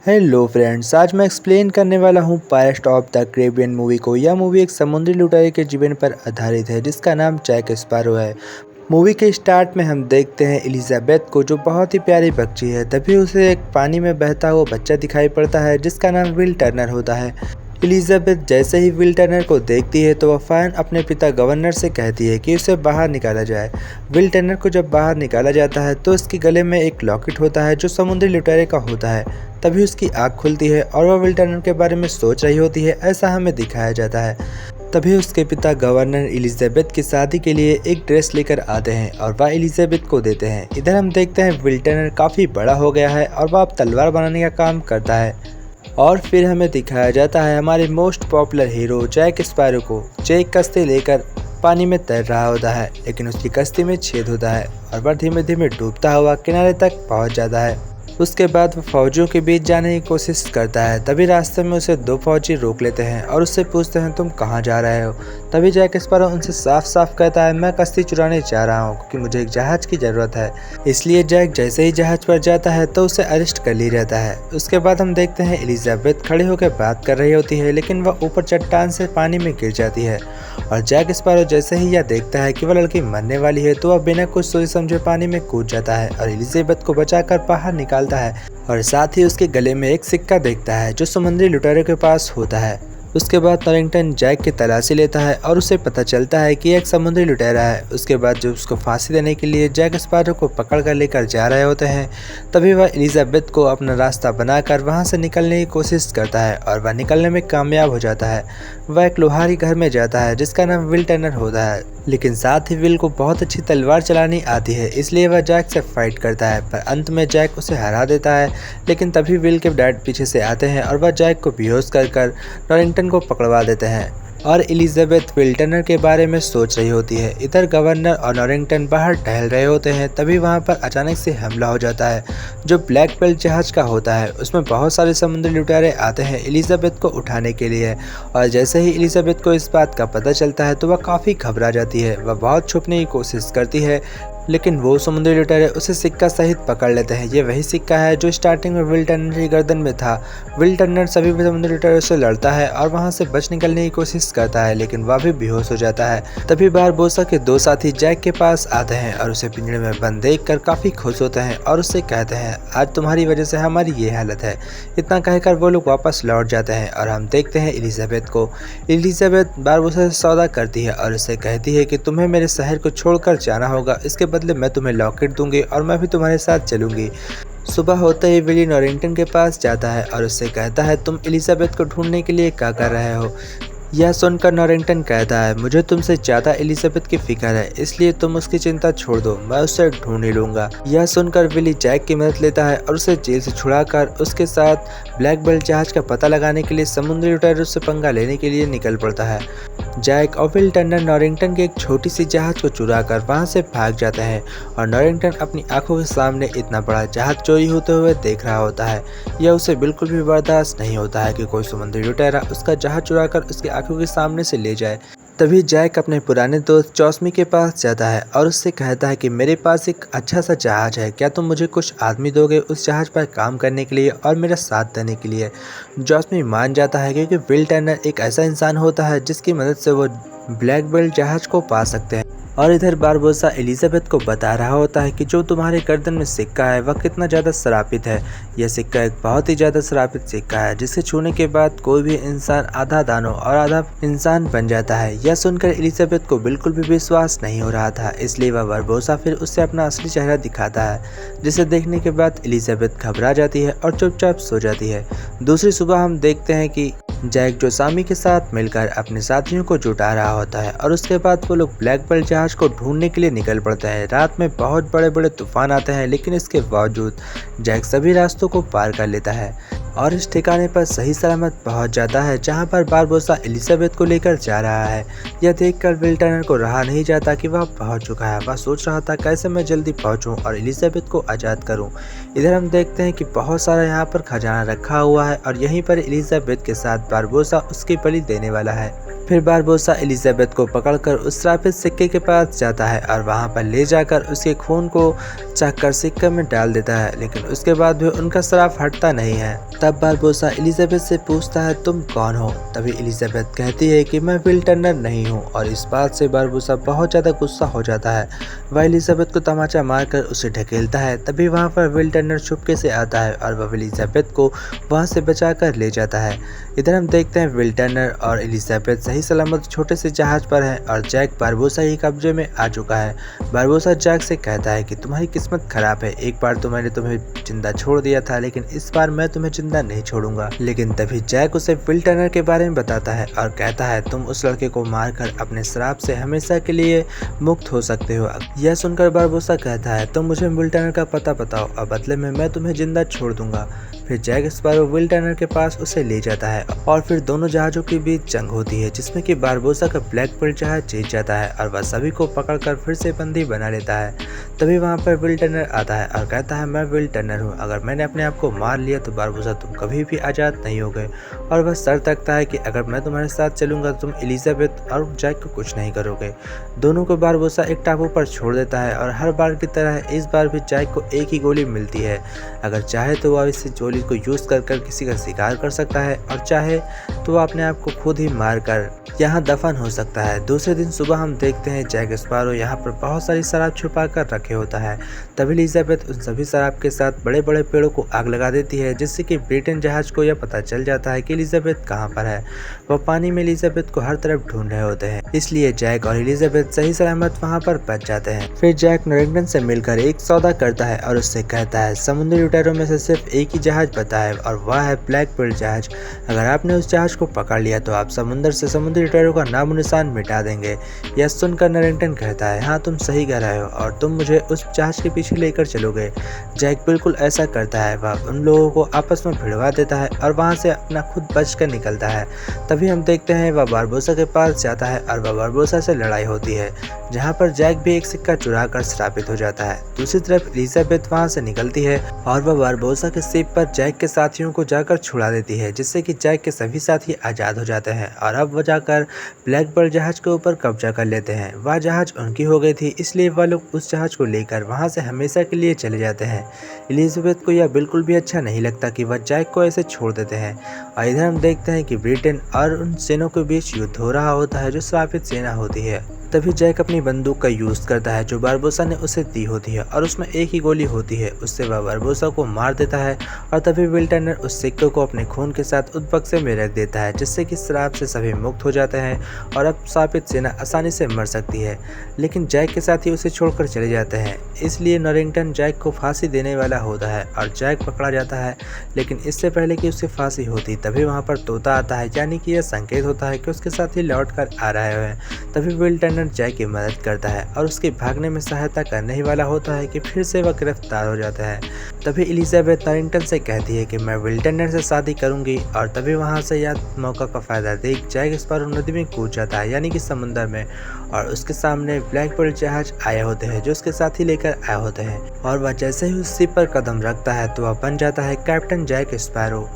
Hello friends, आज मैं explain करने वाला हूँ pirates of the Caribbean movie को। यह मूवी एक समुद्री लुटेरे के जीवन पर आधारित है जिसका नाम जैक स्पैरो है। मूवी के स्टार्ट में हम देखते हैं एलिजाबेथ को, जो बहुत ही प्यारी बच्ची है। तभी उसे एक पानी में बहता हुआ बच्चा दिखाई पड़ता है जिसका नाम विल टर्नर होता है। एलिजाबेथ जैसे ही विल टर्नर को देखती है तो वह फौरन अपने पिता गवर्नर से कहती है कि उसे बाहर निकाला जाए। विल टर्नर को जब बाहर निकाला जाता है तो उसके गले में एक लॉकेट होता है जो समुद्री लुटेरे का होता है। तभी उसकी आँख खुलती है और वह विल टर्नर के बारे में सोच रही होती है, ऐसा हमें दिखाया जाता है। तभी उसके पिता गवर्नर एलिजाबेथ की शादी के लिए एक ड्रेस लेकर आते हैं और वह एलिजाबेथ को देते हैं। इधर हम देखते हैं विल टर्नर काफ़ी बड़ा हो गया है और वह अब तलवार बनाने का काम करता है। और फिर हमें दिखाया जाता है हमारे most popular hero Jack Sparrow को, जो एक कश्ती लेकर पानी में तैर रहा होता है, लेकिन उसकी कश्ती में छेद होता है और वह धीमे धीमे डूबता हुआ किनारे तक पहुंच जाता है। उसके बाद वह फौजियों के बीच जाने की कोशिश करता है। तभी रास्ते में उसे दो फौजी रोक लेते हैं और उससे पूछते हैं, तुम कहाँ जा रहे हो? तभी जैक स्पैरो उनसे साफ साफ कहता है, मैं कश्ती चुराने जा रहा हूँ क्योंकि मुझे एक जहाज की ज़रूरत है। इसलिए जैक जैसे ही जहाज पर जाता है तो उसे अरेस्ट कर लिया जाता है। उसके बाद हम देखते हैं एलिजाबेथ खड़े होकर बात कर रही होती है, लेकिन वह ऊपर चट्टान से पानी में गिर जाती है। और जैक स्पैरो जैसे ही यह देखता है कि वह लड़की मरने वाली है तो वह बिना कुछ सोचे समझे पानी में कूद जाता है और एलिजाबेथ को बचाकर बाहर निकालता है। और साथ ही उसके गले में एक सिक्का देखता है जो समुद्री लुटेरे के पास होता है। उसके बाद नॉरिंगटन जैक की तलाशी लेता है और उसे पता चलता है कि एक समुद्री लुटेरा है। उसके बाद जब उसको फांसी देने के लिए जैक स्पैरो को पकड़ कर लेकर जा रहे होते हैं, तभी वह एलिजाबेथ को अपना रास्ता बनाकर वहां से निकलने की कोशिश करता है और वह निकलने में कामयाब हो जाता है। वह एक लोहारी घर में जाता है जिसका नाम विल टर्नर होता है, लेकिन साथ ही विल को बहुत अच्छी तलवार चलानी आती है, इसलिए वह जैक से फाइट करता है। पर अंत में जैक उसे हरा देता है। लेकिन तभी विल के डैड पीछे से आते हैं और वह जैक को बेहोश कर नॉरिंगटन को पकड़वा देते हैं। और एलिजाबेथ विल टर्नर के बारे में सोच रही होती है। इधर गवर्नर और नॉरिंगटन बाहर टहल रहे होते हैं। तभी वहां पर अचानक से हमला हो जाता है जो ब्लैक बेल्ट जहाज का होता है। उसमें बहुत सारे समुद्री लुटेरे आते हैं एलिजाबेथ को उठाने के लिए। और जैसे ही एलिजाबेथ को इस बात का पता चलता है तो वह काफ़ी घबरा जाती है। वह बहुत छुपने की कोशिश करती है, लेकिन वो समुद्री लुटेरे उसे सिक्का सहित पकड़ लेते हैं। ये वही सिक्का है जो स्टार्टिंग में विल टर्नर की गर्दन में था। विल टर्नर सभी समुद्री लुटेरों से लड़ता है और वहां से बच निकलने की कोशिश करता है, लेकिन वह भी बेहोश हो जाता है। तभी बारबोसा के दो साथी जैक के पास आते हैं और उसे पिंजरे में बंद देखकर काफी खुश होते हैं और उससे कहते हैं, आज तुम्हारी वजह से हमारी ये हालत है। इतना कहकर वो लोग वापस लौट जाते हैं और हम देखते हैं एलिजाबेथ को। एलिजाबेथ बारबोसा से सौदा करती है और उससे कहती है कि तुम्हें मेरे शहर को छोड़कर जाना होगा, इसके बदले मैं तुम्हें लॉकेट दूंगी और मैं भी तुम्हारे साथ चलूंगी। सुबह होते ही विली नॉरिंगटन के पास जाता है और उससे कहता है, तुम एलिजाबेथ को ढूंढने के लिए क्या कर रहे हो? यह सुनकर नॉरिंगटन कहता है, मुझे तुमसे ज़्यादा एलिजाबेथ की फिक्र है, इसलिए तुम उसकी चिंता छोड़ दो, मैं उसे ढूंढ ही लूँगा। यह सुनकर विली जैक की मदद लेता है और उसे जेल से छुड़ाकर उसके साथ ब्लैक बेल्ट जहाज का पता लगाने के लिए समुद्री लुटेरों से पंगा लेने के लिए निकल पड़ता है। जैक और विल टर्नर नॉरिंगटन के एक छोटी सी जहाज को चुराकर वहां से भाग जाते हैं और नॉरिंगटन अपनी आंखों के सामने इतना बड़ा जहाज चोरी होते हुए देख रहा होता है। यह उसे बिल्कुल भी बर्दाश्त नहीं होता है कि कोई समुद्री लुटेरा उसका जहाज चुराकर उसकी आंखों के सामने से ले जाए। तभी जैक अपने पुराने दोस्त चौसमी के पास जाता है और उससे कहता है कि मेरे पास एक अच्छा सा जहाज है, क्या तुम मुझे कुछ आदमी दोगे उस जहाज पर काम करने के लिए और मेरा साथ देने के लिए? चौसमी मान जाता है क्योंकि विल टर्नर एक ऐसा इंसान होता है जिसकी मदद से वो ब्लैक बेल्ट जहाज को पा सकते हैं। और इधर बारबोसा एलिजाबेथ को बता रहा होता है कि जो तुम्हारे गर्दन में सिक्का है वह कितना ज़्यादा श्रापित है। यह सिक्का एक बहुत ही ज़्यादा श्रापित सिक्का है जिसे छूने के बाद कोई भी इंसान आधा दानव और आधा इंसान बन जाता है। यह सुनकर एलिजाबेथ को बिल्कुल भी विश्वास नहीं हो रहा था, इसलिए वह बारबोसा फिर उससे अपना असली चेहरा दिखाता है, जिसे देखने के बाद एलिजाबेथ घबरा जाती है और चुपचाप सो जाती है। दूसरी सुबह हम देखते हैं कि जैक जोसामी के साथ मिलकर अपने साथियों को जुटा रहा होता है और उसके बाद वो लोग ब्लैक बेल्ट जहाज को ढूंढने के लिए निकल पड़ते हैं। रात में बहुत बड़े बड़े तूफान आते हैं, लेकिन इसके बावजूद जैक सभी रास्तों को पार कर लेता है और इस ठिकाने पर सही सलामत पहुंच जाता है जहां पर बारबोसा एलिजाबेथ को लेकर जा रहा है। यह देखकर विल टर्नर को रहा नहीं जाता कि वह पहुंच चुका है। वह सोच रहा था कैसे मैं जल्दी पहुंचूं और एलिजाबेथ को आज़ाद करूं। इधर हम देखते हैं कि बहुत सारा यहाँ पर खजाना रखा हुआ है और यहीं पर एलिजाबेथ के साथ बारबोसा उसकी बलि देने वाला है। फिर बारबोसा एलिजाबेथ को पकड़कर उस श्रापित सिक्के के पास जाता है और वहां पर ले जाकर उसके खून को चखकर सिक्के में डाल देता है, लेकिन उसके बाद भी उनका श्राप हटता नहीं है। तब बारबोसा एलिजाबेथ से पूछता है, तुम कौन हो? तभी एलिजाबेथ कहती है कि मैं विल टर्नर नहीं हूँ, और इस बात से बारबोसा बहुत ज़्यादा गुस्सा हो जाता है। वह एलिजाबेथ को तमाचा मारकर उसे ढकेलता है। तभी वहाँ पर विल टर्नर चुपके से आता है और वह एलिजाबेथ को वहाँ से बचाकर ले जाता है। इधर हम देखते हैं विल टर्नर और एलिजाबेथ सही सलामत छोटे से जहाज पर हैं और जैक बारबोसा ही कब्जे में आ चुका है। बारबोसा जैक से कहता है कि तुम्हारी किस्मत खराब है, एक बार तो मैंने तुम्हें जिंदा छोड़ दिया था, लेकिन इस बार मैं तुम्हें जिंदा नहीं छोड़ूंगा। लेकिन तभी जैक उसे विल टर्नर के बारे में बताता है और कहता है, तुम उस लड़के को मारकर अपने श्राप से हमेशा के लिए मुक्त हो सकते हो। यह सुनकर बारबोसा कहता है, तुम मुझे विल टर्नर का पता बताओ और बदले में मैं तुम्हें जिंदा छोड़ दूंगा। फिर जैक स्पैरो विल टर्नर के पास उसे ले जाता है और फिर दोनों जहाज़ों के बीच जंग होती है, जिसमें कि बारबोसा का ब्लैक पर्ल जहाज जीत जाता है और वह सभी को पकड़कर फिर से बंदी बना लेता है। तभी वहाँ पर विल टर्नर आता है और कहता है, मैं विल टर्नर हूँ, अगर मैंने अपने आप को मार लिया तो बारबोसा तुम कभी भी आज़ाद नहीं होगे। और वह शर्त रखता है कि अगर मैं तुम्हारे साथ चलूंगा तुम एलिजाबेथ और जैक को कुछ नहीं करोगे। दोनों को बारबोसा एक टापू पर छोड़ देता है और हर बार की तरह इस बार भी जैक को एक ही गोली मिलती है। अगर चाहे तो वह इस गोली को यूज़ कर किसी का शिकार कर सकता है और चाहे तो वह अपने आप को खुद ही मार कर यहाँ दफन हो सकता है। दूसरे दिन सुबह हम देखते हैं जैक स्पैरो यहाँ पर बहुत सारी शराब छुपा कर रखे होता है। तभी एलिजाबेथ उन सभी शराब के साथ बड़े बड़े पेड़ों को आग लगा देती है, जिससे कि ब्रिटेन जहाज को यह पता चल जाता है कि एलिजाबेथ कहाँ पर है। वह पानी में एलिजाबेथ को हर तरफ ढूंढ रहे होते हैं, इसलिए जैक और एलिजाबेथ सही सलामत वहाँ पर बच जाते हैं। फिर जैक नॉरिंगटन से मिलकर एक सौदा करता है और उससे कहता है, समुद्री लुटेरों में से सिर्फ एक ही जहाज बता है और वह है ब्लैक पर्ल जहाज। अगर आपने उस जहाज को पकड़ लिया तो आप समुद्र से समुद्री लुटेरों का नामो निशान मिटा देंगे। यह सुनकर नॉरिंगटन कहता है, हाँ तुम सही कह रहे हो और तुम मुझे उस जहाज के पीछे लेकर चलोगे। जैक बिल्कुल ऐसा करता है, वह उन लोगों को आपस में भिड़वा देता है और वहाँ से अपना खुद बचकर निकलता है। तभी हम देखते हैं वह बारबोसा के पास जाता है और वह बारबोसा से लड़ाई होती है, जहाँ पर जैक भी एक सिक्का चुरा कर श्रापित हो जाता है। दूसरी तरफ एलिजाबेथ वहाँ से निकलती है और वह बारबोसा के शिप पर जैक के साथियों को जाकर छुड़ा देती है, जिससे कि जैक के सभी साथी आज़ाद हो जाते हैं और अब वह जाकर ब्लैक पर्ल जहाज के ऊपर कब्जा कर लेते हैं। वह जहाज उनकी हो गई थी, इसलिए वह लोग उस जहाज को लेकर वहाँ से हमेशा के लिए चले जाते हैं। एलिजाबेथ को यह बिल्कुल भी अच्छा नहीं लगता कि वह जैक को ऐसे छोड़ देते हैं। और इधर हम देखते हैं कि ब्रिटेन और उन सेनों के बीच युद्ध हो रहा होता है जो श्रापित सेना होती है। तभी जैक अपनी बंदूक का यूज़ करता है जो बारबोसा ने उसे दी होती है और उसमें एक ही गोली होती है। उससे वह बारबोसा को मार देता है और तभी विल टर्नर उस सिक्के को अपने खून के साथ उस बक्से में रख देता है, जिससे कि श्राप से सभी मुक्त हो जाते हैं और अब श्रापित सेना आसानी से मर सकती है। लेकिन जैक के साथ ही उसे छोड़कर चले जाते हैं, इसलिए नॉरिंगटन जैक को फांसी देने वाला होता है और जैक पकड़ा जाता है। लेकिन इससे पहले कि उसकी फांसी होती तभी वहाँ पर तोता आता है, यानी कि यह संकेत होता है कि उसके साथ ही लौट कर आ रहे हैं। तभी विल टर्नर जैक की मदद करता है और उसके भागने में सहायता करने ही वाला होता है कि फिर से वह गिरफ्तार हो जाता है। तभी एलिजाबेथ नॉरिंगटन से कहती है कि मैं विल टर्नर से शादी करूंगी और तभी वहां से यह मौका का फायदा देख जैक स्पैरो नदी में कूद जाता है, यानी कि समुद्र में, और उसके सामने ब्लैक पर्ल जहाज आए होते हैं जो उसके साथ ही लेकर आए होते हैं और वह जैसे ही उस शिप पर कदम रखता है तो वह बन जाता है कैप्टन जैक स्पैरो।